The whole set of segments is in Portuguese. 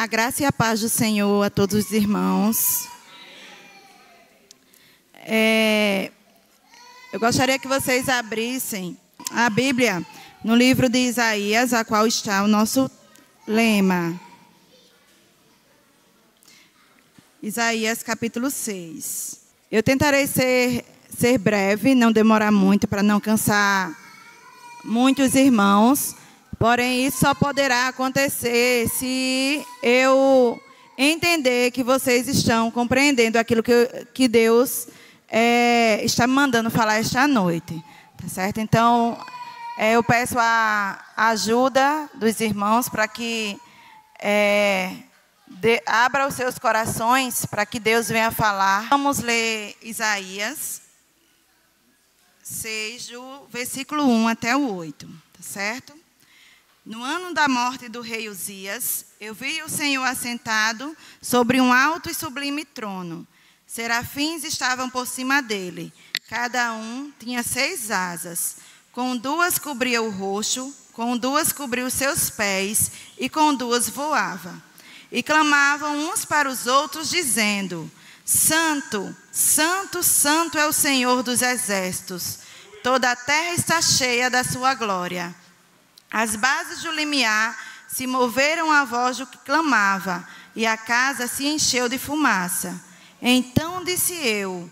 A graça e a paz do Senhor a todos os irmãos. Eu gostaria que vocês abrissem a Bíblia no livro de Isaías, a qual está o nosso lema. Isaías capítulo 6. Eu tentarei ser breve, não demorar muito, para não cansar muitos irmãos. Porém, isso só poderá acontecer se eu entender que vocês estão compreendendo aquilo que Deus está me mandando falar esta noite. Tá certo? Então, eu peço a ajuda dos irmãos para que abra os seus corações para que Deus venha falar. Vamos ler Isaías 6, do versículo 1 até o 8. Tá certo? No ano da morte do rei Uzias, eu vi o Senhor assentado sobre um alto e sublime trono. Serafins estavam por cima dele. Cada um tinha 6 asas. Com 2 cobria o rosto, com 2 cobria os seus pés, e com 2 voava. E clamavam uns para os outros, dizendo: Santo, Santo, Santo é o Senhor dos exércitos. Toda a terra está cheia da sua glória. As bases do limiar se moveram à voz do que clamava, e a casa se encheu de fumaça. Então disse eu: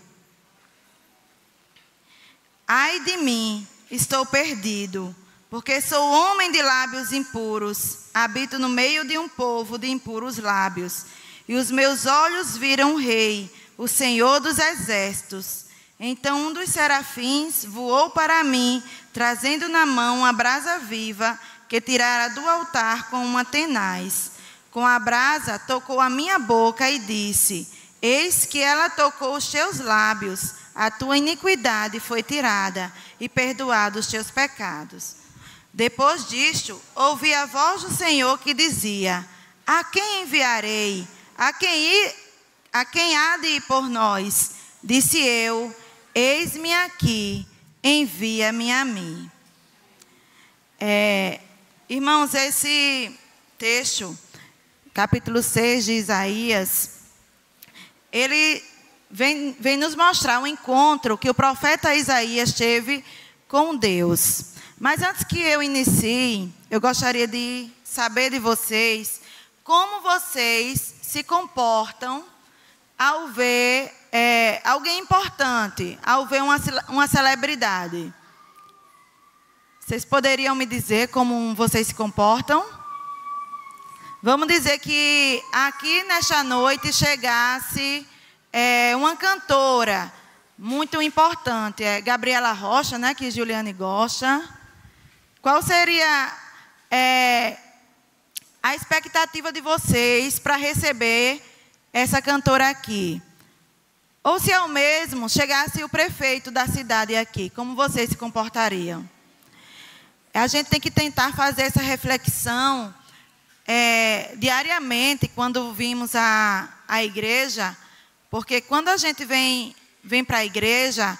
ai de mim, estou perdido, porque sou homem de lábios impuros, habito no meio de um povo de impuros lábios, e os meus olhos viram o Rei, o Senhor dos exércitos. Então um dos serafins voou para mim, trazendo na mão a brasa viva, que tirara do altar com uma tenaz. Com a brasa tocou a minha boca e disse: eis que ela tocou os teus lábios, a tua iniquidade foi tirada, e perdoados os teus pecados. Depois disto, ouvi a voz do Senhor que dizia: a quem enviarei? A quem há de ir por nós? Disse eu: eis-me aqui, envia-me a mim. Irmãos, esse texto, capítulo 6 de Isaías, ele vem nos mostrar um encontro que o profeta Isaías teve com Deus. Mas antes que eu inicie, eu gostaria de saber de vocês como vocês se comportam ao ver alguém importante, ao ver uma celebridade. Vocês poderiam me dizer como vocês se comportam? Vamos dizer que aqui nesta noite chegasse uma cantora muito importante, Gabriela Rocha, né, que Juliane gosta. Qual seria a expectativa de vocês para receber essa cantora aqui? Ou se ao mesmo chegasse o prefeito da cidade aqui, como vocês se comportariam? A gente tem que tentar fazer essa reflexão diariamente quando vimos a igreja, porque quando a gente vem para a igreja,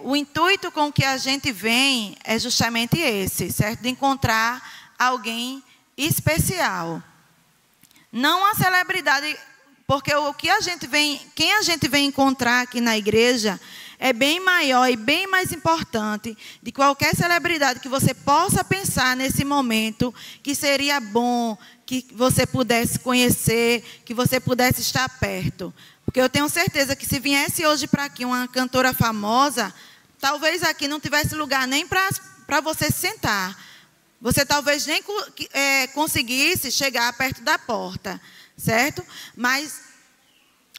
o intuito com que a gente vem é justamente esse, certo? De encontrar alguém especial. Não a celebridade, porque quem a gente vem encontrar aqui na igreja é bem maior e bem mais importante de qualquer celebridade que você possa pensar nesse momento, que seria bom que você pudesse conhecer, que você pudesse estar perto. Porque eu tenho certeza que se viesse hoje para aqui uma cantora famosa, talvez aqui não tivesse lugar nem para você sentar. Você talvez nem conseguisse chegar perto da porta, certo? Mas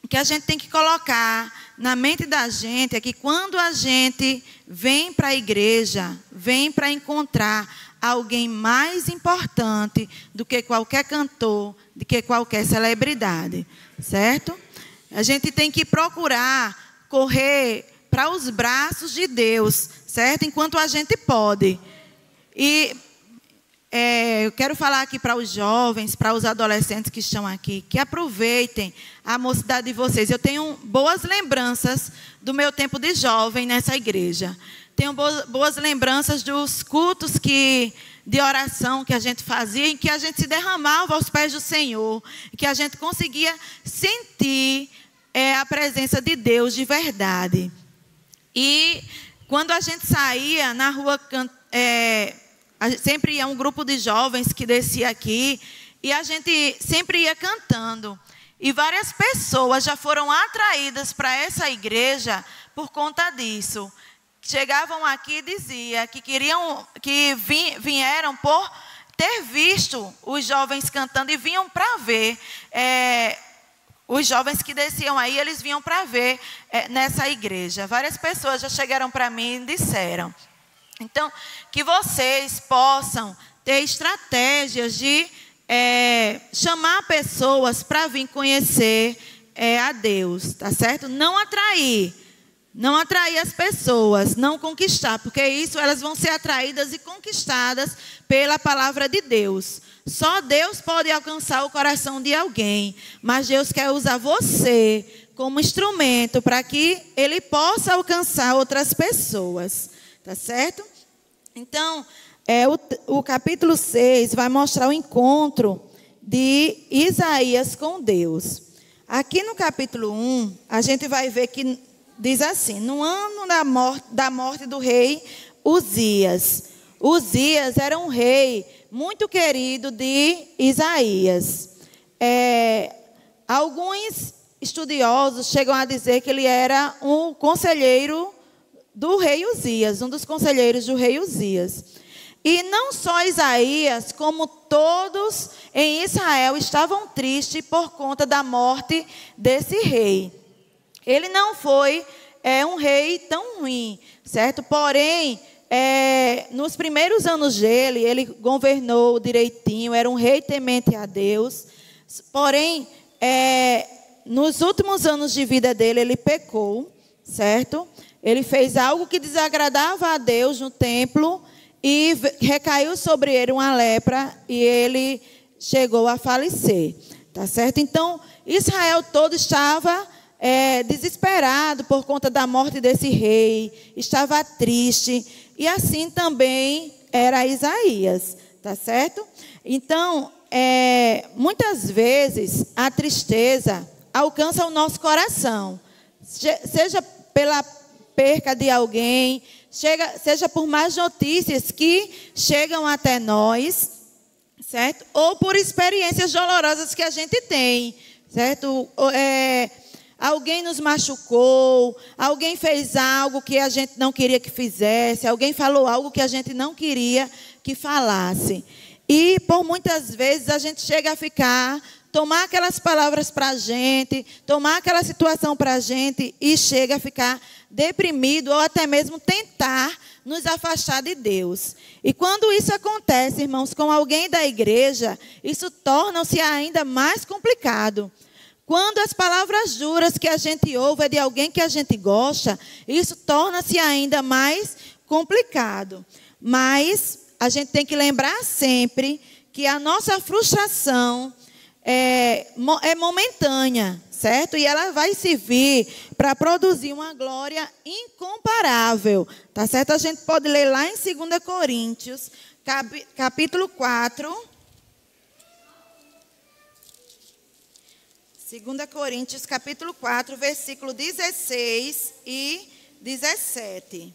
o que a gente tem que colocar na mente da gente é que quando a gente vem para a igreja, vem para encontrar alguém mais importante do que qualquer cantor, do que qualquer celebridade, certo? A gente tem que procurar correr para os braços de Deus, certo? Enquanto a gente pode. E eu quero falar aqui para os jovens, para os adolescentes que estão aqui, que aproveitem a mocidade de vocês. Eu tenho boas lembranças do meu tempo de jovem nessa igreja. Tenho boas lembranças dos cultos que de oração que a gente fazia, em que a gente se derramava aos pés do Senhor, que a gente conseguia sentir a presença de Deus de verdade. E quando a gente saía na rua, sempre ia um grupo de jovens que descia aqui, e a gente sempre ia cantando. E várias pessoas já foram atraídas para essa igreja por conta disso. Chegavam aqui e diziam que vieram por ter visto os jovens cantando e vinham para ver. Os jovens que desciam aí, eles vinham para ver nessa igreja. Várias pessoas já chegaram para mim e disseram. Então, que vocês possam ter estratégias de chamar pessoas para vir conhecer a Deus, tá certo? Não atrair as pessoas, não conquistar, porque isso elas vão ser atraídas e conquistadas pela palavra de Deus. Só Deus pode alcançar o coração de alguém, mas Deus quer usar você como instrumento para que Ele possa alcançar outras pessoas, tá certo? Então, o capítulo 6 vai mostrar o encontro de Isaías com Deus. Aqui no capítulo 1, a gente vai ver que diz assim: no ano da morte do rei Uzias. Uzias era um rei muito querido de Isaías. Alguns estudiosos chegam a dizer que ele era um conselheiro do rei Uzias, um dos conselheiros do rei Uzias. E não só Isaías, como todos em Israel estavam tristes por conta da morte desse rei. Ele não foi um rei tão ruim, certo? Porém, nos primeiros anos dele, ele governou direitinho, era um rei temente a Deus. Porém, nos últimos anos de vida dele, ele pecou, certo? Ele fez algo que desagradava a Deus no templo e recaiu sobre ele uma lepra e ele chegou a falecer, tá certo? Então, Israel todo estava desesperado por conta da morte desse rei, estava triste, e assim também era Isaías, tá certo? Então, muitas vezes a tristeza alcança o nosso coração, seja pela perca de alguém, seja por más notícias que chegam até nós, certo? Ou por experiências dolorosas que a gente tem, certo? Alguém nos machucou, alguém fez algo que a gente não queria que fizesse, alguém falou algo que a gente não queria que falasse. E por muitas vezes a gente chega a tomar aquelas palavras para a gente, tomar aquela situação para a gente e chega a ficar deprimido ou até mesmo tentar nos afastar de Deus. E quando isso acontece, irmãos, com alguém da igreja, isso torna-se ainda mais complicado. Quando as palavras duras que a gente ouve é de alguém que a gente gosta, isso torna-se ainda mais complicado. Mas a gente tem que lembrar sempre que a nossa frustração é momentânea, certo? E ela vai servir para produzir uma glória incomparável, tá certo? A gente pode ler lá em 2 Coríntios, capítulo 4. 2 Coríntios, capítulo 4, versículo 16 e 17.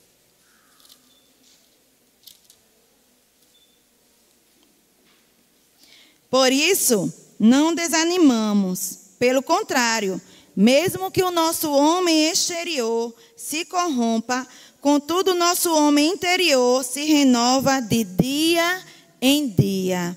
Por isso, não desanimamos. Pelo contrário, mesmo que o nosso homem exterior se corrompa, contudo o nosso homem interior se renova de dia em dia.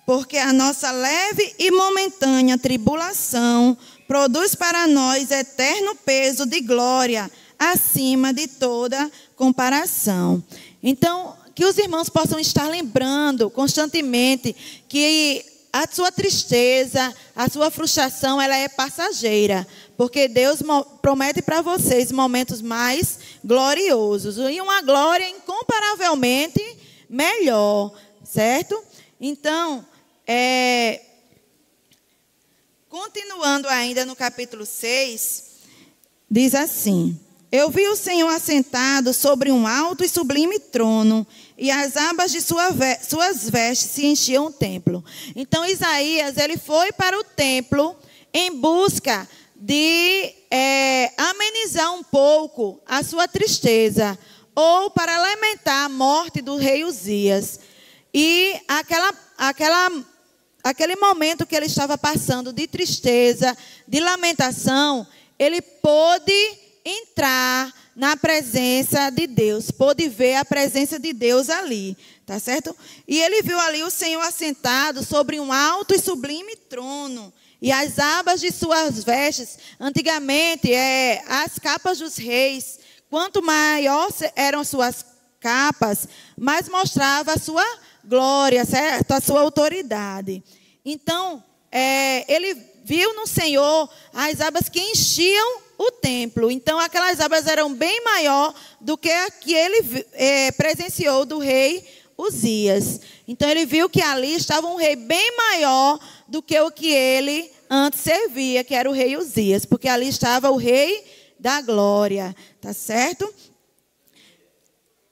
Porque a nossa leve e momentânea tribulação produz para nós eterno peso de glória, acima de toda comparação. Então, que os irmãos possam estar lembrando constantemente que a sua tristeza, a sua frustração, ela é passageira. Porque Deus promete para vocês momentos mais gloriosos. E uma glória incomparavelmente melhor, certo? Então, continuando ainda no capítulo 6, diz assim: Eu vi o Senhor assentado sobre um alto e sublime trono, e as abas de suas vestes se enchiam o templo. Então, Isaías, ele foi para o templo em busca de amenizar um pouco a sua tristeza, ou para lamentar a morte do rei Uzias. E aquele momento que ele estava passando de tristeza, de lamentação, ele pôde entrar na presença de Deus, pôde ver a presença de Deus ali, tá certo? E ele viu ali o Senhor assentado sobre um alto e sublime trono, e as abas de suas vestes. Antigamente, as capas dos reis, quanto maior eram suas capas, mais mostrava a sua glória, certo? A sua autoridade. Então, ele viu no Senhor as abas que enchiam o templo. Então, aquelas abas eram bem maior do que a que ele presenciou do rei Uzias. Então, ele viu que ali estava um rei bem maior do que o que ele antes servia, que era o rei Uzias, porque ali estava o rei da glória, tá certo?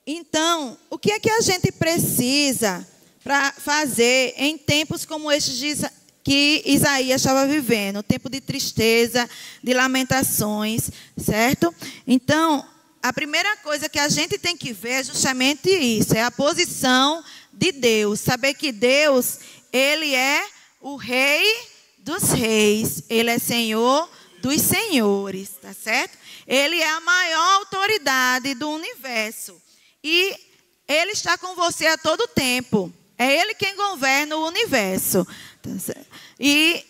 Então, o que é que a gente precisa para fazer em tempos como estes que Isaías estava vivendo? Tempo de tristeza, de lamentações, certo? Então, a primeira coisa que a gente tem que ver é justamente isso, é a posição de Deus. Saber que Deus, ele é o rei dos reis, ele é Senhor dos senhores, tá certo? Ele é a maior autoridade do universo. E ele está com você a todo tempo. É ele quem governa o universo. E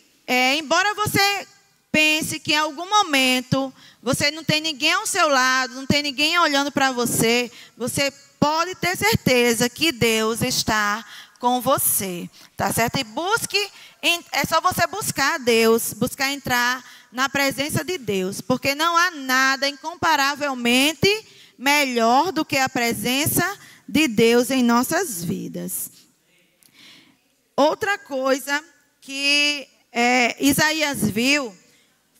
embora você pense que em algum momento você não tem ninguém ao seu lado, não tem ninguém olhando para você, você pode ter certeza que Deus está com você, tá certo? E é só você buscar Deus, buscar entrar na presença de Deus, porque não há nada incomparavelmente melhor do que a presença de Deus em nossas vidas. Outra coisa que Isaías viu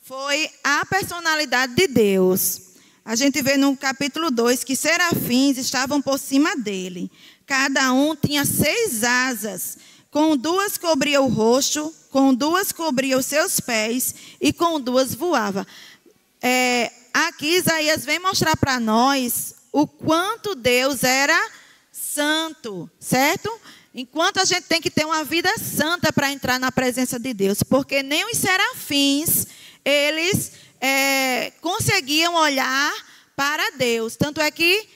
foi a personalidade de Deus. A gente vê no capítulo 2 que serafins estavam por cima dele. Cada um tinha 6 asas. Com 2 cobria o rosto, com 2 cobria os seus pés e com 2 voava. Aqui Isaías vem mostrar para nós o quanto Deus era santo, certo? Enquanto a gente tem que ter uma vida santa para entrar na presença de Deus, porque nem os serafins, eles conseguiam olhar para Deus. Tanto é que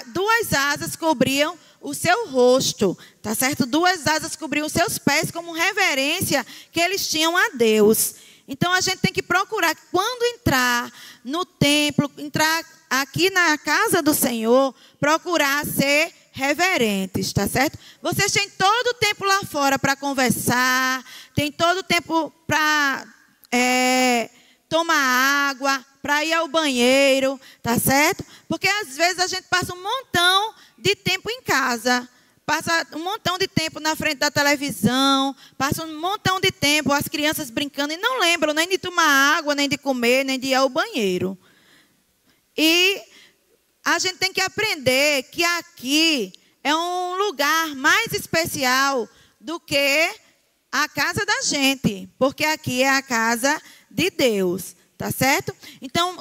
2 asas cobriam o seu rosto, tá certo? 2 asas cobriam os seus pés como reverência que eles tinham a Deus. Então, a gente tem que procurar, quando entrar no templo, entrar aqui na casa do Senhor, procurar ser reverentes, tá certo? Vocês têm todo o tempo lá fora para conversar, tem todo o tempo para tomar água, para ir ao banheiro, tá certo? Porque às vezes a gente passa um montão de tempo em casa, passa um montão de tempo na frente da televisão, passa um montão de tempo as crianças brincando e não lembram nem de tomar água, nem de comer, nem de ir ao banheiro. E a gente tem que aprender que aqui é um lugar mais especial do que a casa da gente, porque aqui é a casa de Deus, tá certo? Então,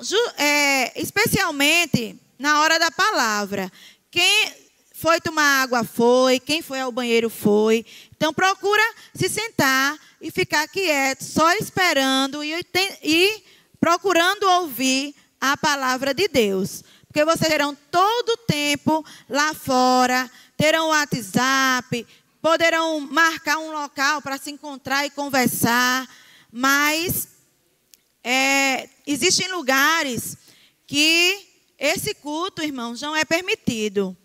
especialmente na hora da palavra, quem foi tomar água foi, quem foi ao banheiro foi. Então, procura se sentar e ficar quieto, só esperando e procurando ouvir a palavra de Deus. Porque vocês terão todo o tempo lá fora, terão o WhatsApp, poderão marcar um local para se encontrar e conversar, mas existem lugares que esse culto, irmãos, não é permitido.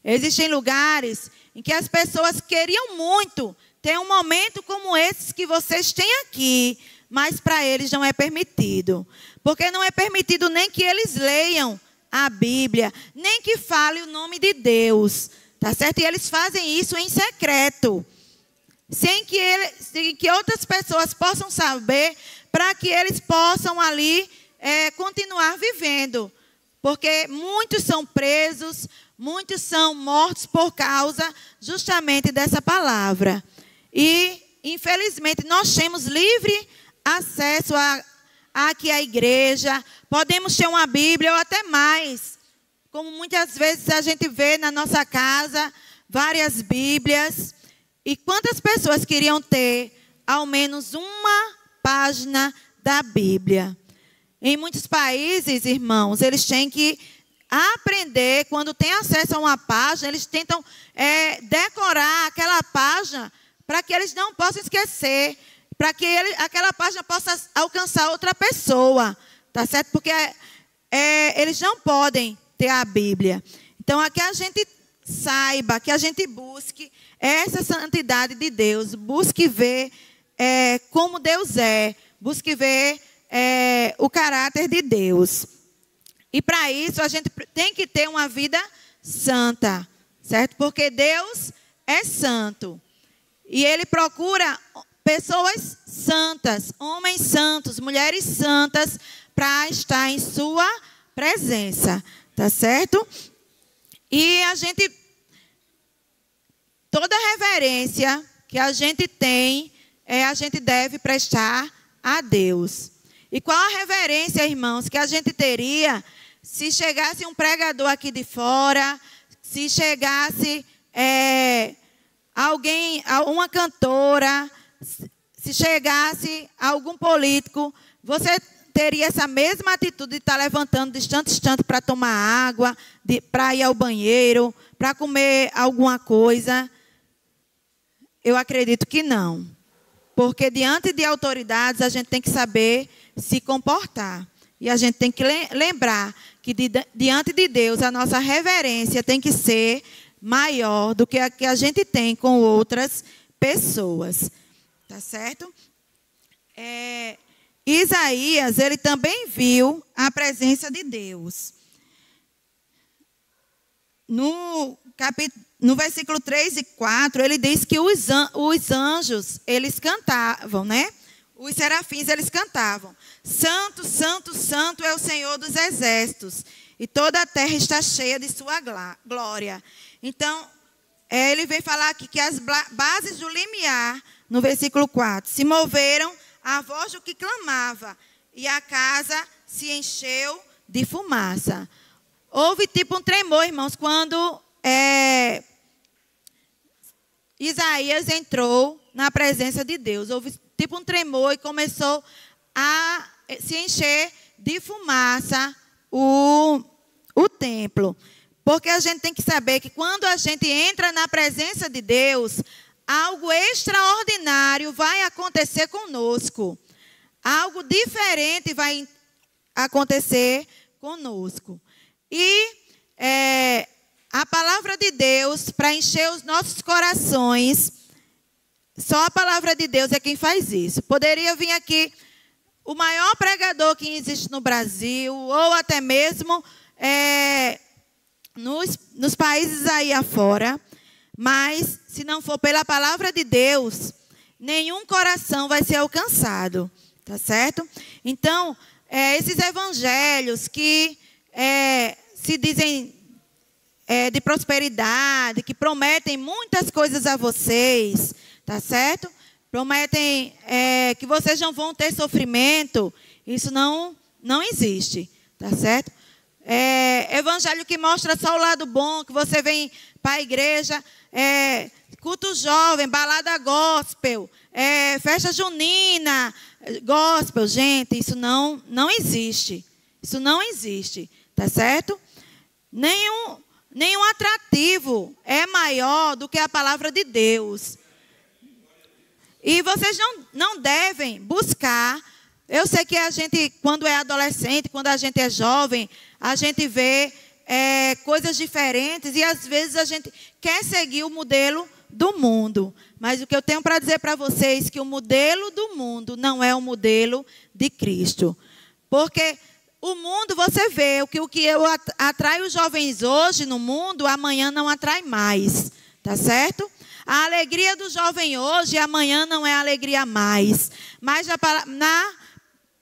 Existem lugares em que as pessoas queriam muito ter um momento como esse que vocês têm aqui, mas para eles não é permitido. Porque não é permitido nem que eles leiam a Bíblia, nem que fale o nome de Deus, tá certo? E eles fazem isso em secreto, sem que outras pessoas possam saber, para que eles possam ali continuar vivendo. porque muitos são presos, muitos são mortos por causa justamente dessa palavra. E, infelizmente, nós temos livre acesso aqui à igreja, podemos ter uma Bíblia ou até mais. Como muitas vezes a gente vê na nossa casa, várias Bíblias. E quantas pessoas queriam ter ao menos uma página da Bíblia? Em muitos países, irmãos, eles têm que aprender, quando tem acesso a uma página, eles tentam decorar aquela página para que eles não possam esquecer, para que aquela página possa alcançar outra pessoa, tá certo? Porque eles não podem ter a Bíblia. Então, aqui a gente saiba, que a gente busque essa santidade de Deus, busque ver como Deus é, busque ver o caráter de Deus. E para isso a gente tem que ter uma vida santa, certo? Porque Deus é santo. E Ele procura pessoas santas, homens santos, mulheres santas, para estar em sua presença, tá certo? E toda reverência que a gente tem, a gente deve prestar a Deus. E qual a reverência, irmãos, que a gente teria se chegasse um pregador aqui de fora, se chegasse alguém, uma cantora, se chegasse algum político, você teria essa mesma atitude de estar levantando de instante em instante para tomar água, para ir ao banheiro, para comer alguma coisa? Eu acredito que não. Porque diante de autoridades a gente tem que saber se comportar. E a gente tem que lembrar que diante de Deus a nossa reverência tem que ser maior do que a que a gente tem com outras pessoas. Tá certo? Isaías, ele também viu a presença de Deus. No versículo 3 e 4, ele diz que os anjos, eles cantavam, né? Os serafins, eles cantavam: Santo, Santo, Santo é o Senhor dos exércitos, e toda a terra está cheia de sua glória. Então, ele vem falar aqui que as bases do limiar, no versículo 4, se moveram à voz do que clamava, e a casa se encheu de fumaça. Houve tipo um tremor, irmãos, quando Isaías entrou na presença de Deus. Houve tipo um tremor e começou a se encher de fumaça o templo. Porque a gente tem que saber que quando a gente entra na presença de Deus, algo extraordinário vai acontecer conosco. Algo diferente vai acontecer conosco. E a palavra de Deus, para encher os nossos corações, só a palavra de Deus é quem faz isso. Poderia vir aqui o maior pregador que existe no Brasil, ou até mesmo nos países aí afora, mas se não for pela palavra de Deus, nenhum coração vai ser alcançado, tá certo? Então, esses evangelhos que se dizem de prosperidade, que prometem muitas coisas a vocês, tá certo? Prometem que vocês não vão ter sofrimento. Isso não existe, tá certo? Evangelho que mostra só o lado bom, que você vem para a igreja, culto jovem, balada gospel, festa junina, gospel. Gente, isso não existe. Isso não existe, tá certo? Nenhum atrativo é maior do que a palavra de Deus. E vocês não devem buscar. Eu sei que a gente, quando é adolescente, quando a gente é jovem, a gente vê coisas diferentes e às vezes a gente quer seguir o modelo do mundo. Mas o que eu tenho para dizer para vocês é que o modelo do mundo não é o modelo de Cristo. Porque o mundo, você vê, o que atrai os jovens hoje no mundo, amanhã não atrai mais. Tá certo? A alegria do jovem hoje, amanhã não é alegria mais. Mas na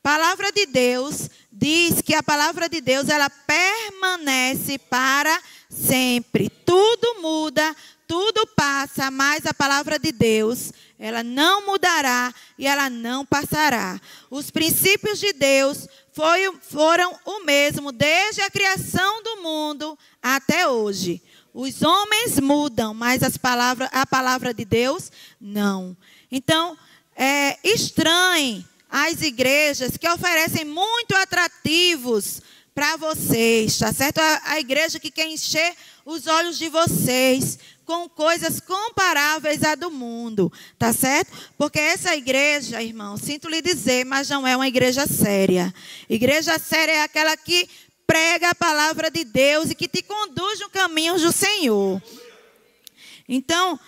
palavra de Deus diz que a palavra de Deus, ela permanece para sempre. Tudo muda, tudo passa, mas a palavra de Deus, ela não mudará e ela não passará. Os princípios de Deus foram o mesmo desde a criação do mundo até hoje. Os homens mudam, mas a palavra de Deus, não. Então, estranhe as igrejas que oferecem muito atrativos para vocês, tá certo? A igreja que quer encher os olhos de vocês com coisas comparáveis à do mundo, tá certo? Porque essa igreja, irmão, sinto lhe dizer, mas não é uma igreja séria. Igreja séria é aquela que prega a palavra de Deus e que te conduz no caminho do Senhor. Então,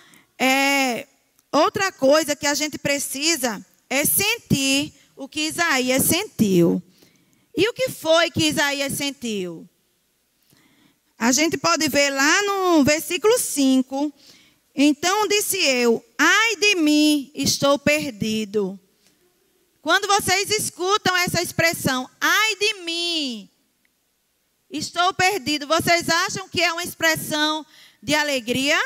outra coisa que a gente precisa é sentir o que Isaías sentiu. E o que foi que Isaías sentiu? A gente pode ver lá no versículo 5. Então disse eu, ai de mim, estou perdido. Quando vocês escutam essa expressão, ai de mim, estou perdido, vocês acham que é uma expressão de alegria?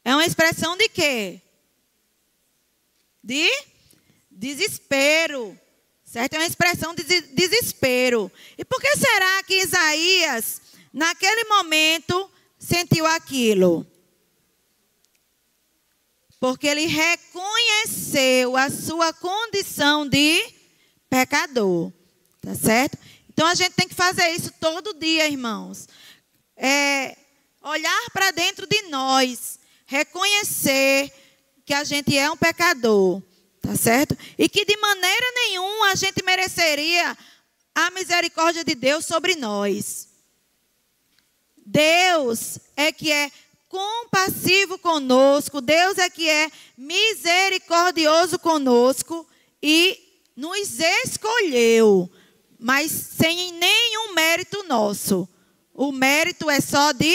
É uma expressão de quê? De desespero. Certo? É uma expressão de desespero. E por que será que Isaías, naquele momento, sentiu aquilo? Porque ele reconheceu a sua condição de pecador. Tá certo? Então, a gente tem que fazer isso todo dia, irmãos. Olhar para dentro de nós. Reconhecer que a gente é um pecador. Tá certo? E que de maneira nenhuma a gente mereceria a misericórdia de Deus sobre nós. Deus é que é compassivo conosco, Deus é que é misericordioso conosco e nos escolheu, mas sem nenhum mérito nosso. O mérito é só de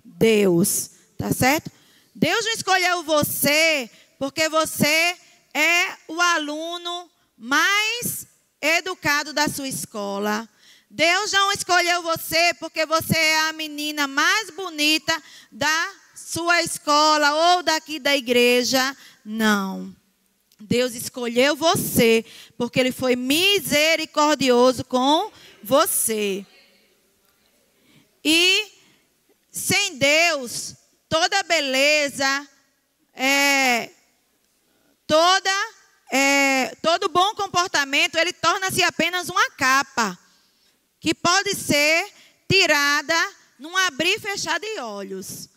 Deus, tá certo? Deus não escolheu você porque você é o aluno mais educado da sua escola. Deus não escolheu você porque você é a menina mais bonita da sua escola ou daqui da igreja. Não. Deus escolheu você porque Ele foi misericordioso com você. E sem Deus, toda beleza, todo bom comportamento, ele torna-se apenas uma capa, que pode ser tirada num abrir e fechar de olhos.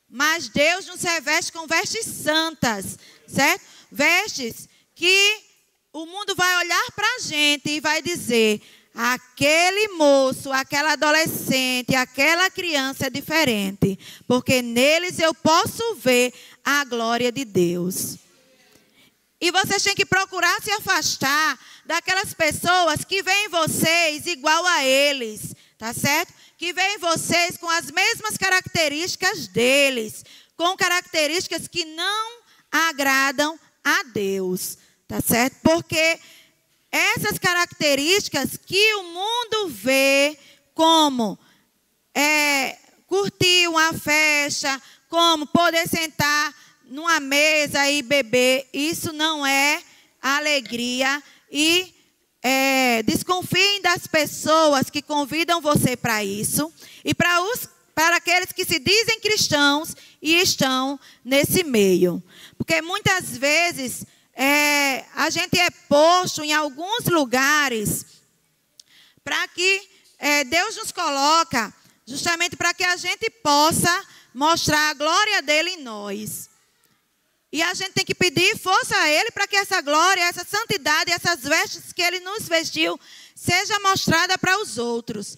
Mas Deus nos reveste com vestes santas, certo? Vestes que o mundo vai olhar para a gente e vai dizer, aquele moço, aquela adolescente, aquela criança é diferente, porque neles eu posso ver a glória de Deus. E vocês têm que procurar se afastar daquelas pessoas que veem vocês igual a eles, tá certo? Que veem vocês com as mesmas características deles, com características que não agradam a Deus, tá certo? Porque essas características que o mundo vê como curtir uma festa, como poder sentar numa mesa e beber, isso não é alegria. E desconfiem das pessoas que convidam você para isso. E para aqueles que se dizem cristãos e estão nesse meio. Porque muitas vezes a gente é posto em alguns lugares para que Deus nos coloca justamente para que a gente possa mostrar a glória dele em nós. E a gente tem que pedir força a Ele para que essa glória, essa santidade, essas vestes que Ele nos vestiu, seja mostrada para os outros.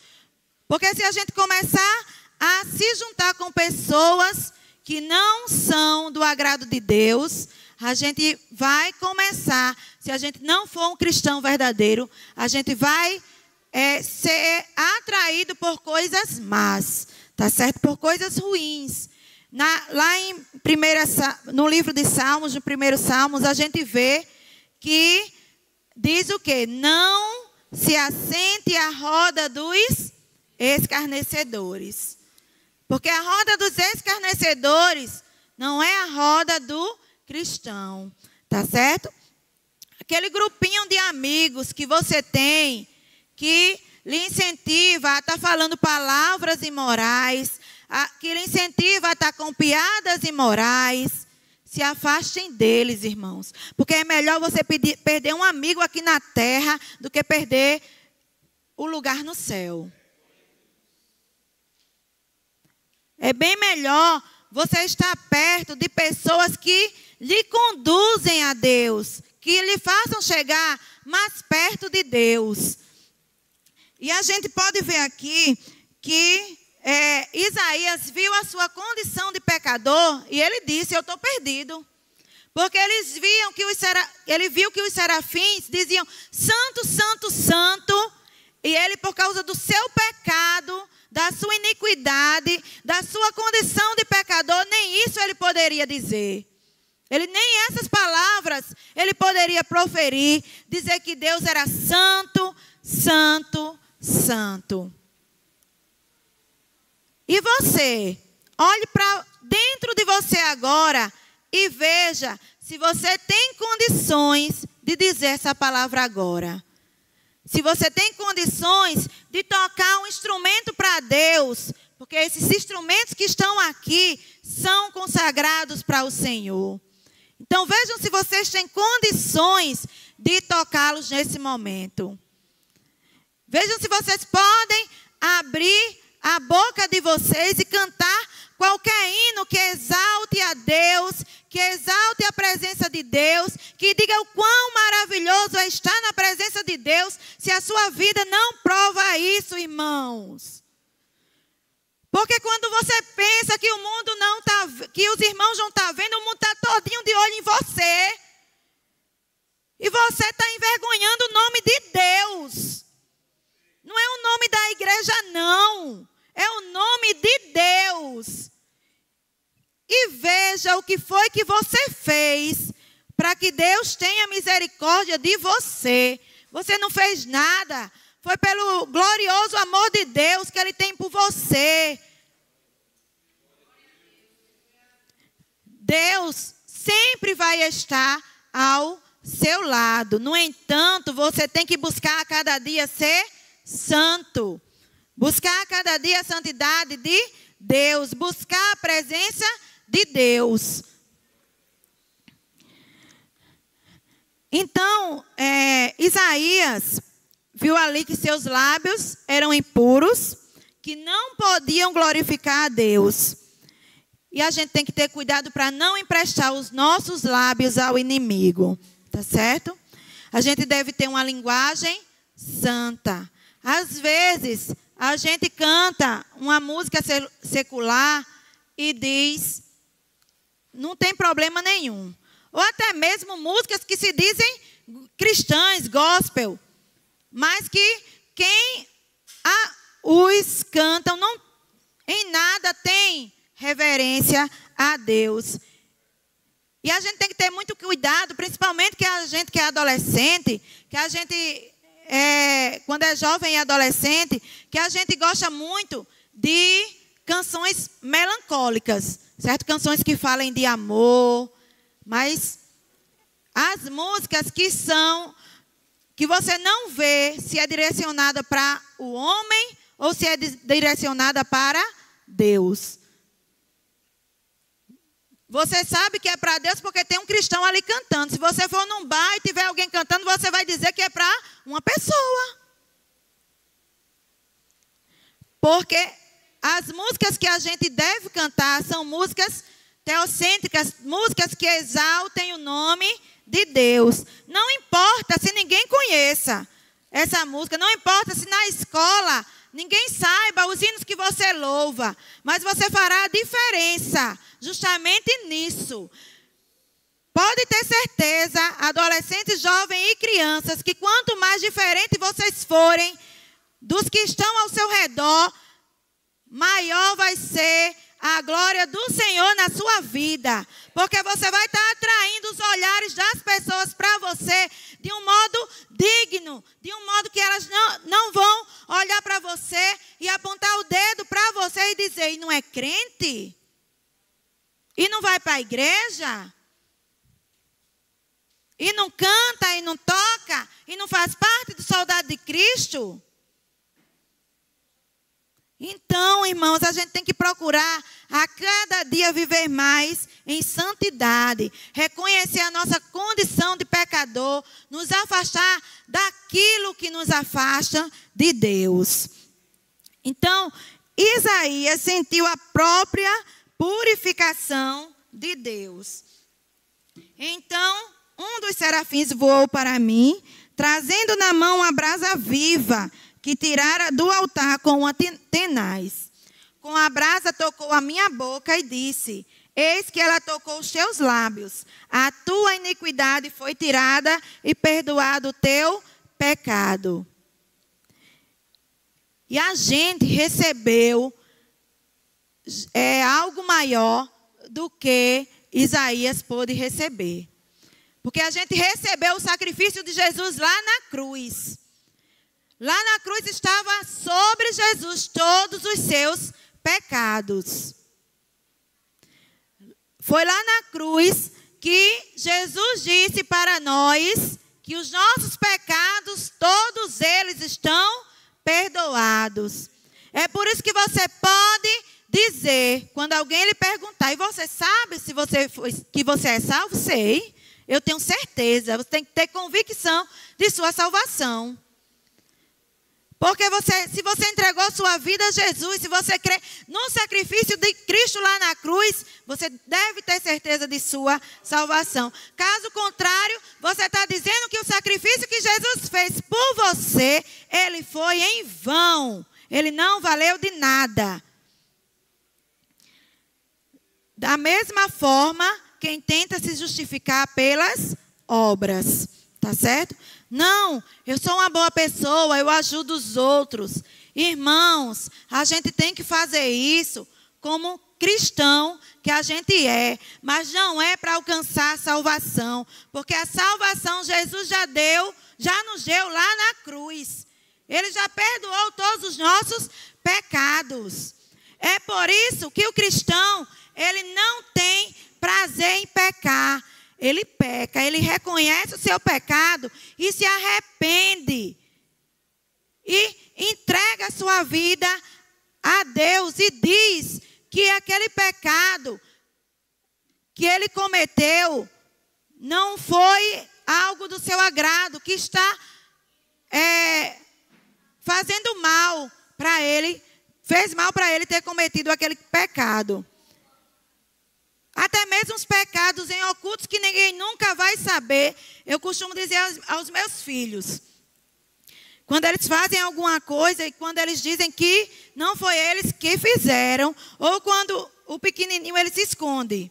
Porque se a gente começar a se juntar com pessoas que não são do agrado de Deus, a gente vai começar, se a gente não for um cristão verdadeiro, a gente vai ser atraído por coisas más, tá certo? Por coisas ruins. Lá no livro de Salmos, no primeiro Salmos, a gente vê que diz o quê? Não se assente à roda dos escarnecedores. Porque a roda dos escarnecedores não é a roda do cristão, tá certo? Aquele grupinho de amigos que você tem, que lhe incentiva a estar falando palavras imorais, que lhe incentiva a estar com piadas imorais, se afastem deles, irmãos. Porque é melhor você perder um amigo aqui na terra do que perder o lugar no céu. É bem melhor você estar perto de pessoas que lhe conduzem a Deus, que lhe façam chegar mais perto de Deus. E a gente pode ver aqui que Isaías viu a sua condição de pecador e ele disse, eu estou perdido. Porque ele viu que os serafins diziam, santo, santo, santo. E ele, por causa do seu pecado, da sua iniquidade, da sua condição de pecador, nem isso ele poderia dizer. Nem essas palavras ele poderia proferir, dizer que Deus era santo, santo, santo. E você, olhe para dentro de você agora e veja se você tem condições de dizer essa palavra agora. Se você tem condições de tocar um instrumento para Deus, porque esses instrumentos que estão aqui são consagrados para o Senhor. Então vejam se vocês têm condições de tocá-los nesse momento. Vejam se vocês podem abrir a boca de vocês e cantar qualquer hino que exalte a Deus, que exalte a presença de Deus, que diga o quão maravilhoso é estar na presença de Deus, se a sua vida não prova isso, irmãos. Porque quando você pensa que o mundo não está, que os irmãos não estão vendo, o mundo está todinho de olho em você. E você está envergonhando o nome de Deus. Não é o nome da igreja, não. É o nome de Deus. E veja o que foi que você fez para que Deus tenha misericórdia de você. Você não fez nada. Foi pelo glorioso amor de Deus que Ele tem por você. Deus sempre vai estar ao seu lado. No entanto, você tem que buscar a cada dia ser santo. Buscar a cada dia a santidade de Deus. Buscar a presença de Deus. Então, Isaías viu ali que seus lábios eram impuros, que não podiam glorificar a Deus. E a gente tem que ter cuidado para não emprestar os nossos lábios ao inimigo. Tá certo? A gente deve ter uma linguagem santa. Às vezes, a gente canta uma música secular e diz, não tem problema nenhum. Ou até mesmo músicas que se dizem cristãs, gospel. Mas que quem os cantam não em nada tem reverência a Deus. E a gente tem que ter muito cuidado, principalmente que a gente que é adolescente, que a gente, quando é jovem e adolescente, que a gente gosta muito de canções melancólicas, certo? Canções que falem de amor, mas as músicas que você não vê se é direcionada para o homem ou se é direcionada para Deus. Você sabe que é para Deus porque tem um cristão ali cantando. Se você for num bar e tiver alguém cantando, você vai dizer que é para uma pessoa. Porque as músicas que a gente deve cantar são músicas teocêntricas, músicas que exaltem o nome de Deus. Não importa se ninguém conheça essa música, não importa se na escola ninguém saiba os hinos que você louva, mas você fará a diferença justamente nisso. Pode ter certeza, adolescentes, jovens e crianças, que quanto mais diferente vocês forem dos que estão ao seu redor, maior vai ser a glória do Senhor na sua vida. Porque você vai estar atraindo os olhares das pessoas para você de um modo digno, de um modo que elas não vão olhar para você e apontar o dedo para você e dizer: e não é crente? E não vai para a igreja? E não canta, e não toca, e não faz parte do soldado de Cristo? Então, irmãos, a gente tem que procurar a cada dia viver mais em santidade, reconhecer a nossa condição de pecador, nos afastar daquilo que nos afasta de Deus. Então, Isaías sentiu a própria purificação de Deus. Então, um dos serafins voou para mim, trazendo na mão uma brasa viva, que tirara do altar com uma tenaz. Com a brasa tocou a minha boca e disse: eis que ela tocou os teus lábios. A tua iniquidade foi tirada e perdoado o teu pecado. E a gente recebeu algo maior do que Isaías pôde receber. Porque a gente recebeu o sacrifício de Jesus lá na cruz. Lá na cruz estava sobre Jesus todos os seus pecados. Foi lá na cruz que Jesus disse para nós que os nossos pecados, todos eles estão perdoados. É por isso que você pode dizer, quando alguém lhe perguntar: e você sabe que você é salvo? Sei, eu tenho certeza. Você tem que ter convicção de sua salvação. Porque se você entregou sua vida a Jesus, se você crê no sacrifício de Cristo lá na cruz, você deve ter certeza de sua salvação. Caso contrário, você está dizendo que o sacrifício que Jesus fez por você, ele foi em vão. Ele não valeu de nada. Da mesma forma, quem tenta se justificar pelas obras, tá certo? Não, eu sou uma boa pessoa, eu ajudo os outros. Irmãos, a gente tem que fazer isso como cristão que a gente é. Mas não é para alcançar a salvação. Porque a salvação Jesus já nos deu lá na cruz. Ele já perdoou todos os nossos pecados. É por isso que o cristão, ele não tem prazer em pecar. Ele peca, ele reconhece o seu pecado e se arrepende. E entrega a sua vida a Deus e diz que aquele pecado que ele cometeu não foi algo do seu agrado, que está fazendo mal para ele, fez mal para ele ter cometido aquele pecado. Até mesmo os pecados em ocultos que ninguém nunca vai saber. Eu costumo dizer aos meus filhos, quando eles fazem alguma coisa e quando eles dizem que não foi eles que fizeram, ou quando o pequenininho ele se esconde.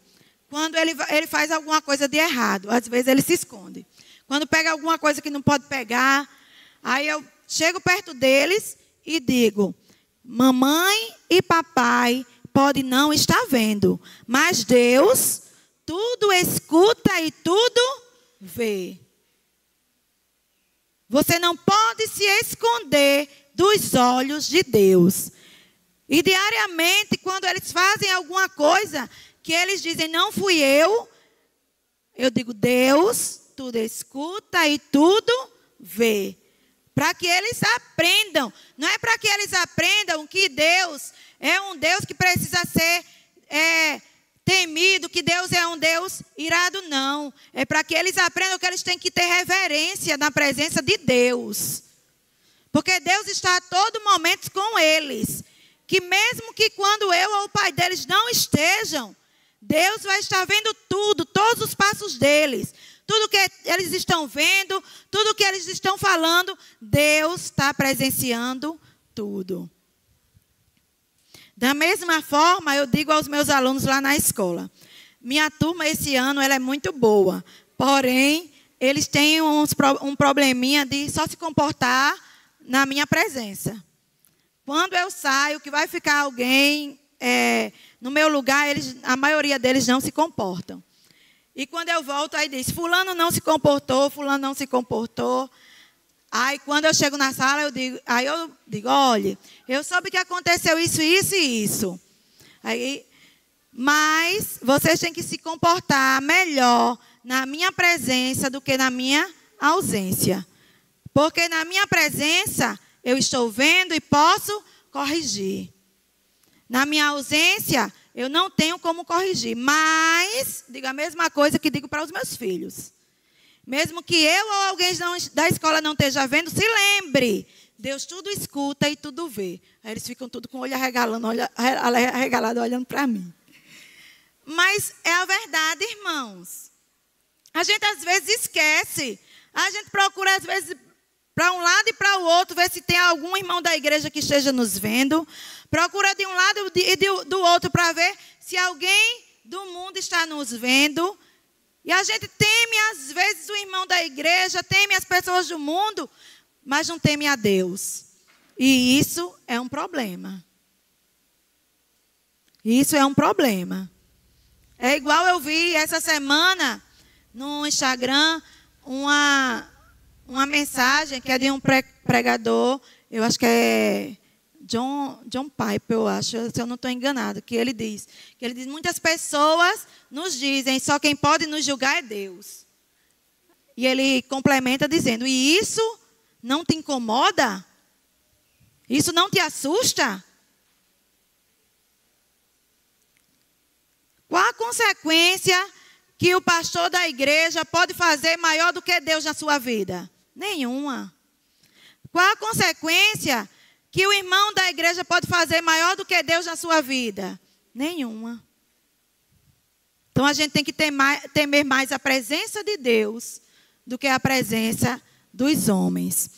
Quando ele faz alguma coisa de errado, às vezes ele se esconde. Quando pega alguma coisa que não pode pegar, aí eu chego perto deles e digo: mamãe e papai pode não estar vendo, mas Deus tudo escuta e tudo vê. Você não pode se esconder dos olhos de Deus. E diariamente, quando eles fazem alguma coisa que eles dizem: não fui eu digo: Deus tudo escuta e tudo vê. Para que eles aprendam. Não é para que eles aprendam que Deus é um Deus que precisa ser temido, que Deus é um Deus irado, não. É para que eles aprendam que eles têm que ter reverência na presença de Deus. Porque Deus está a todo momento com eles. Que mesmo que quando eu ou o pai deles não estejam, Deus vai estar vendo tudo, todos os passos deles. Tudo que eles estão vendo, tudo que eles estão falando, Deus está presenciando tudo. Da mesma forma, eu digo aos meus alunos lá na escola: minha turma esse ano ela é muito boa, porém, eles têm um probleminha de só se comportar na minha presença. Quando eu saio, que vai ficar alguém no meu lugar, a maioria deles não se comportam. E quando eu volto, aí diz, fulano não se comportou, fulano não se comportou. Aí quando eu chego na sala, eu digo, olha, eu soube que aconteceu isso, isso e isso. Mas vocês têm que se comportar melhor na minha presença do que na minha ausência. Porque na minha presença, eu estou vendo e posso corrigir. Na minha ausência, eu não tenho como corrigir. Mas, digo a mesma coisa que digo para os meus filhos. Mesmo que eu ou alguém da escola não esteja vendo, se lembre. Deus tudo escuta e tudo vê. Aí eles ficam tudo com o olho arregalado olhando para mim. Mas é a verdade, irmãos. A gente às vezes esquece. A gente procura às vezes para um lado e para o outro, ver se tem algum irmão da igreja que esteja nos vendo. Procura de um lado e do outro para ver se alguém do mundo está nos vendo. E a gente teme, às vezes, o irmão da igreja, teme as pessoas do mundo, mas não teme a Deus. E isso é um problema. Isso é um problema. É igual eu vi essa semana no Instagram uma mensagem que é de um pregador, eu acho que é John Piper, eu acho, se eu não estou enganado, que ele diz, muitas pessoas nos dizem, só quem pode nos julgar é Deus. E ele complementa dizendo, e isso não te incomoda? Isso não te assusta? Qual a consequência que o pastor da igreja pode fazer maior do que Deus na sua vida? Nenhuma. Qual a consequência que o irmão da igreja pode fazer maior do que Deus na sua vida? Nenhuma. Então a gente tem que temer mais a presença de Deus do que a presença dos homens.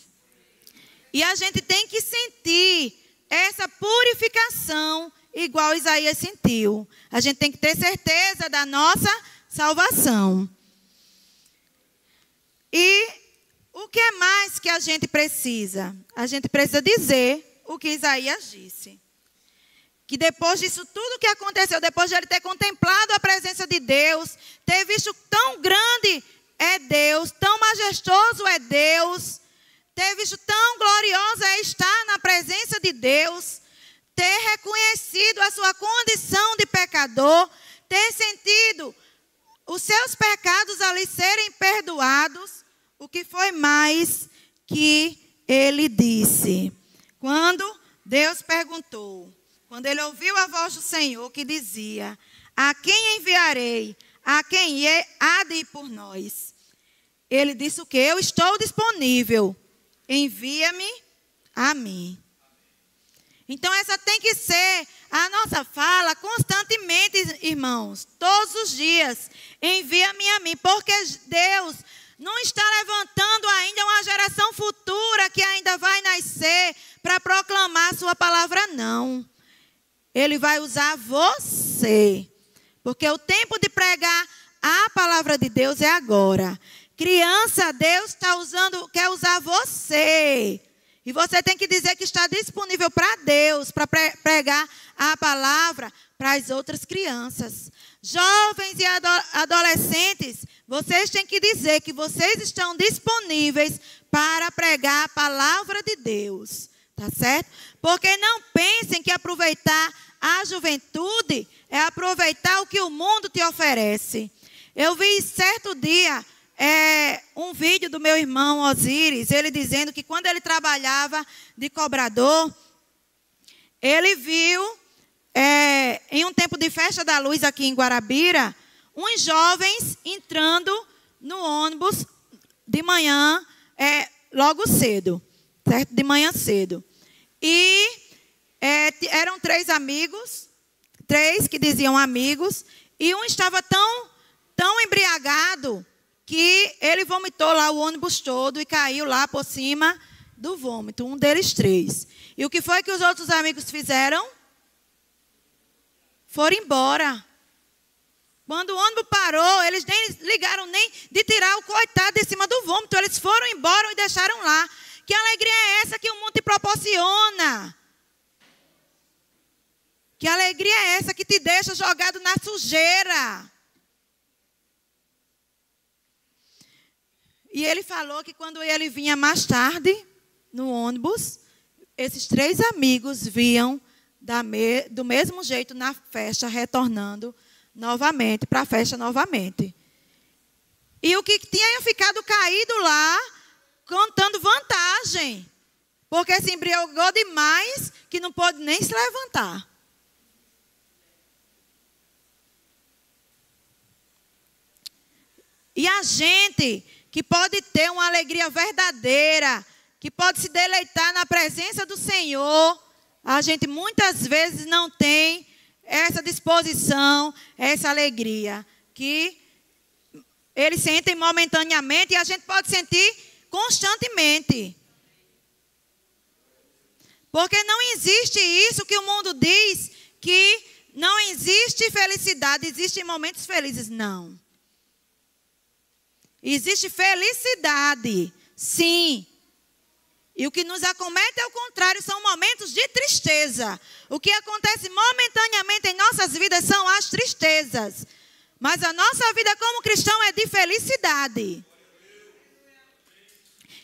E a gente tem que sentir essa purificação igual Isaías sentiu. A gente tem que ter certeza da nossa salvação. E o que é mais que a gente precisa? A gente precisa dizer o que Isaías disse. Que depois disso tudo que aconteceu, depois de ele ter contemplado a presença de Deus, ter visto tão grande é Deus, tão majestoso é Deus, ter visto tão gloriosa é estar na presença de Deus, ter reconhecido a sua condição de pecador, ter sentido os seus pecados ali serem perdoados, o que foi mais que ele disse? Quando Deus perguntou, quando ele ouviu a voz do Senhor que dizia, a quem enviarei? A quem há de ir por nós? Ele disse o quê? Eu estou disponível. Envia-me a mim. Então essa tem que ser a nossa fala constantemente, irmãos. Todos os dias. Envia-me a mim. Porque Deus não está levantando ainda uma geração futura que ainda vai nascer para proclamar a sua palavra, não. Ele vai usar você. Porque o tempo de pregar a palavra de Deus é agora. Criança, Deus quer usar você. E você tem que dizer que está disponível para Deus, para pregar a palavra para as outras crianças. Jovens e adolescentes, vocês têm que dizer que vocês estão disponíveis para pregar a palavra de Deus. Tá certo? Porque não pensem que aproveitar a juventude é aproveitar o que o mundo te oferece. Eu vi certo dia um vídeo do meu irmão Osíris, ele dizendo que quando ele trabalhava de cobrador, ele viu, em um tempo de festa da luz aqui em Guarabira, uns jovens entrando no ônibus de manhã, logo cedo, certo? De manhã cedo. E eram 3 amigos, 3 que diziam amigos, e um estava tão embriagado que ele vomitou lá o ônibus todo e caiu lá por cima do vômito, um deles 3. E o que foi que os outros amigos fizeram? Foram embora. Quando o ônibus parou, eles nem ligaram nem de tirar o coitado de cima do vômito, eles foram embora e deixaram lá. Que alegria é essa que o mundo te proporciona? Que alegria é essa que te deixa jogado na sujeira? E ele falou que quando ele vinha mais tarde, no ônibus, esses 3 amigos viam do mesmo jeito na festa, retornando novamente, para a festa novamente. E o que tinha ficado caído lá, contando vantagem. Porque se embriagou demais, que não pôde nem se levantar. E a gente que pode ter uma alegria verdadeira, que pode se deleitar na presença do Senhor, a gente muitas vezes não tem essa disposição, essa alegria, que eles sentem momentaneamente e a gente pode sentir constantemente. Porque não existe isso que o mundo diz, que não existe felicidade, existem momentos felizes. Não. Existe felicidade, sim. E o que nos acomete é o contrário, são momentos de tristeza. O que acontece momentaneamente em nossas vidas são as tristezas. Mas a nossa vida como cristão é de felicidade.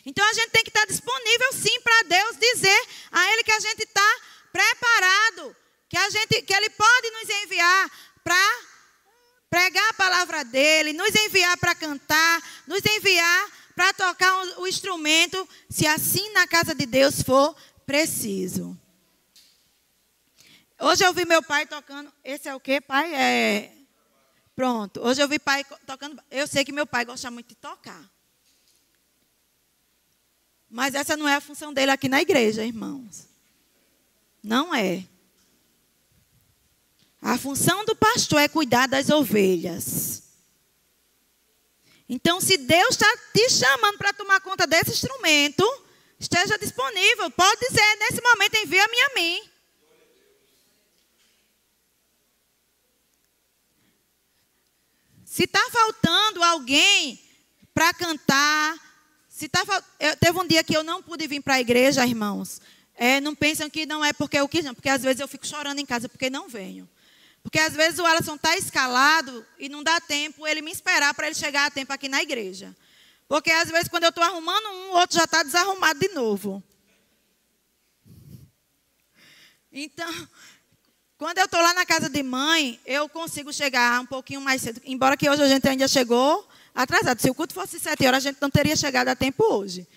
Então a gente tem que estar disponível sim para Deus dizer a Ele que a gente está preparado. Que Ele pode nos enviar para pregar a palavra dEle, nos enviar para cantar, nos enviar para tocar o instrumento, se assim na casa de Deus for preciso. Hoje eu vi meu pai tocando. Esse é o quê, pai? Pronto. Hoje eu vi pai tocando. Eu sei que meu pai gosta muito de tocar. Mas essa não é a função dele aqui na igreja, irmãos. Não é. A função do pastor é cuidar das ovelhas. Então, se Deus está te chamando para tomar conta desse instrumento, esteja disponível. Pode dizer, nesse momento, envia-me a mim. Se está faltando alguém para cantar, teve um dia que eu não pude vir para a igreja, irmãos. Não pensam que não é porque eu quis, não. Porque às vezes eu fico chorando em casa porque não venho. Porque às vezes o Alisson está escalado e não dá tempo ele me esperar para ele chegar a tempo aqui na igreja. Porque às vezes quando eu estou arrumando o outro já está desarrumado de novo. Então, quando eu estou lá na casa de mãe, eu consigo chegar um pouquinho mais cedo. Embora que hoje a gente ainda chegou atrasado. Se o culto fosse 7 horas, a gente não teria chegado a tempo hoje.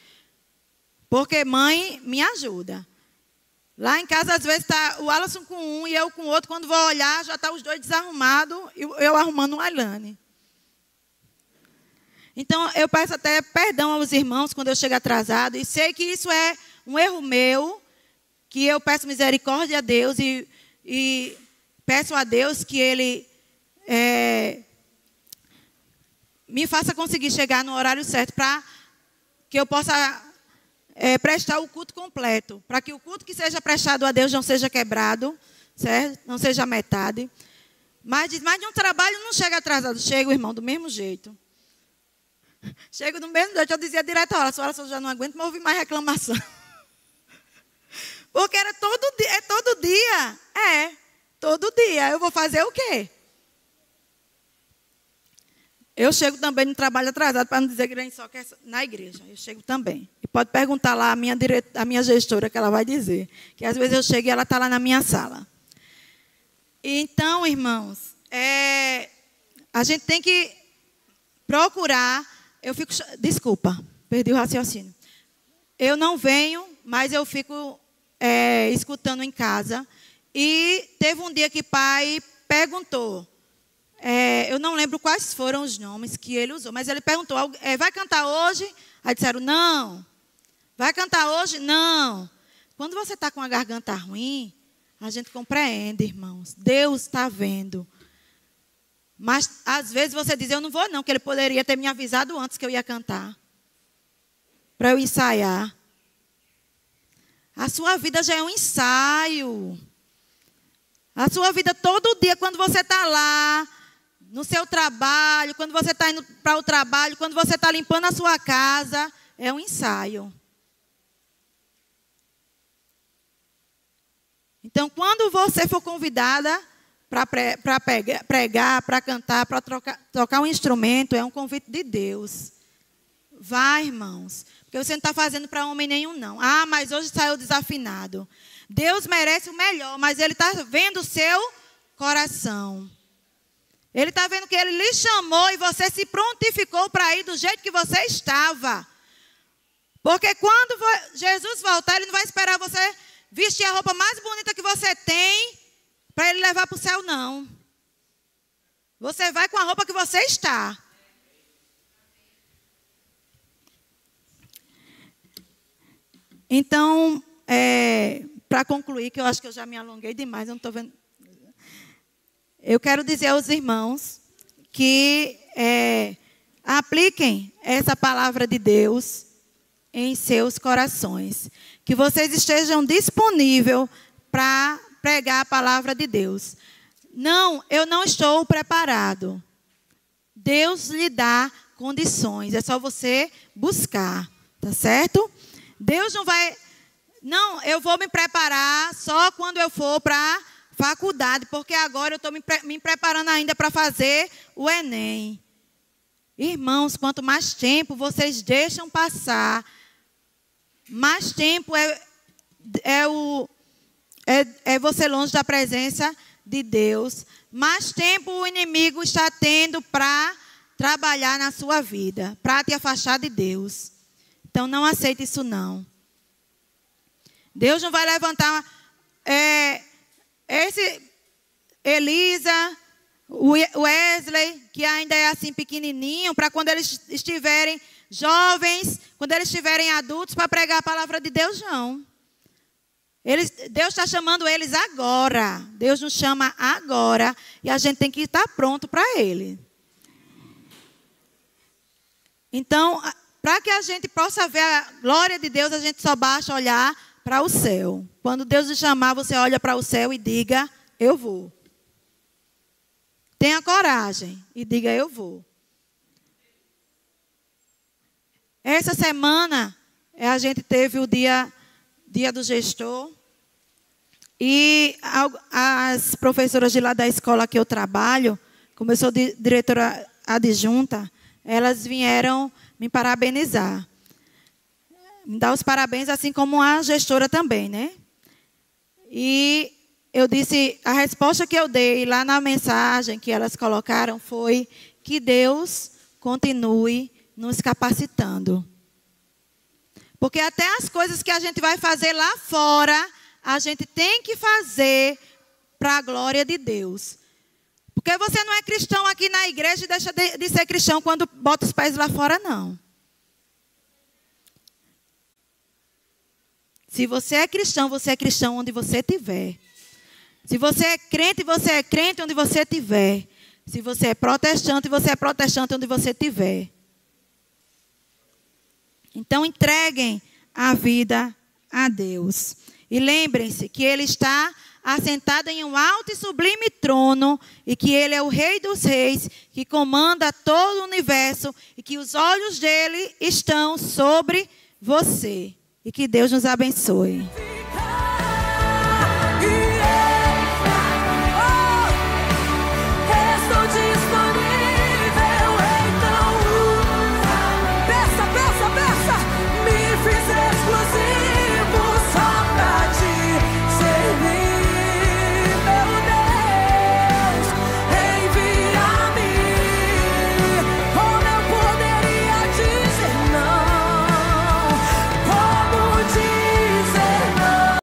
Porque mãe me ajuda. Lá em casa, às vezes, está o Alisson com um e eu com o outro. Quando vou olhar, já estão os dois desarrumados e eu arrumando um Ailane. Então, eu peço até perdão aos irmãos quando eu chego atrasado. E sei que isso é um erro meu, que eu peço misericórdia a Deus e peço a Deus que Ele me faça conseguir chegar no horário certo para que eu possa prestar o culto completo. Para que o culto que seja prestado a Deus não seja quebrado, certo? Não seja metade. Mas de um trabalho não chega atrasado. Chego, irmão, do mesmo jeito. Chego do mesmo jeito. Eu dizia direto, olha, a senhora já não aguento mais ouvir mais reclamação. Porque era todo dia. Todo dia. Todo dia. Eu vou fazer o quê? Eu chego também no trabalho atrasado, para não dizer que nem só que é na igreja. Eu chego também. E pode perguntar lá a minha gestora, que ela vai dizer. Que às vezes eu chego e ela está lá na minha sala. Então, irmãos, a gente tem que procurar. Desculpa, perdi o raciocínio. Eu não venho, mas eu fico escutando em casa. E teve um dia que pai perguntou. Eu não lembro quais foram os nomes que ele usou, mas ele perguntou, vai cantar hoje? Aí disseram, não. Vai cantar hoje? Não. Quando você está com a garganta ruim, a gente compreende, irmãos. Deus está vendo. Mas, às vezes, você diz, eu não vou não, que ele poderia ter me avisado antes que eu ia cantar. Para eu ensaiar. A sua vida já é um ensaio. A sua vida todo dia, quando você está lá, no seu trabalho, quando você está indo para o trabalho, quando você está limpando a sua casa, é um ensaio. Então, quando você for convidada para pregar, para cantar, para tocar um instrumento, é um convite de Deus. Vai, irmãos. Porque você não está fazendo para homem nenhum, não. Ah, mas hoje saiu desafinado. Deus merece o melhor, mas Ele está vendo o seu coração. Ele está vendo que Ele lhe chamou e você se prontificou para ir do jeito que você estava. Porque quando Jesus voltar, Ele não vai esperar você vestir a roupa mais bonita que você tem para Ele levar para o céu, não. Você vai com a roupa que você está. Então, para concluir, que eu acho que eu já me alonguei demais, eu não estou vendo. Eu quero dizer aos irmãos que apliquem essa palavra de Deus em seus corações. Que vocês estejam disponíveis para pregar a palavra de Deus. Não, eu não estou preparado. Deus lhe dá condições. É só você buscar, tá certo? Deus não vai... Não, eu vou me preparar só quando eu for para faculdade, porque agora eu estou me preparando ainda para fazer o Enem. Irmãos, quanto mais tempo vocês deixam passar, mais tempo é você longe da presença de Deus, mais tempo o inimigo está tendo para trabalhar na sua vida, para te afastar de Deus. Então não aceite isso não. Deus não vai levantar Elisa, o Wesley, que ainda é assim pequenininho, para quando eles estiverem jovens, quando eles estiverem adultos, para pregar a palavra de Deus, não. Deus está chamando eles agora. Deus nos chama agora e a gente tem que estar pronto para Ele. Então, para que a gente possa ver a glória de Deus, a gente só basta olhar para o céu. Quando Deus nos chamar, você olha para o céu e diga, eu vou. Tenha coragem e diga, eu vou. Essa semana, a gente teve o dia do gestor. E as professoras de lá da escola que eu trabalho, como eu sou diretora adjunta, elas vieram me parabenizar. Me dar os parabéns, assim como a gestora também, né? E eu disse, a resposta que eu dei lá na mensagem que elas colocaram foi que Deus continue nos capacitando. Porque até as coisas que a gente vai fazer lá fora, a gente tem que fazer para a glória de Deus. Porque você não é cristão aqui na igreja e deixa de ser cristão quando bota os pés lá fora, não. Se você é cristão onde você estiver. Se você é crente onde você estiver. Se você é protestante onde você estiver. Então, entreguem a vida a Deus. E lembrem-se que Ele está assentado em um alto e sublime trono e que Ele é o Rei dos Reis, que comanda todo o universo e que os olhos dEle estão sobre você. E que Deus nos abençoe.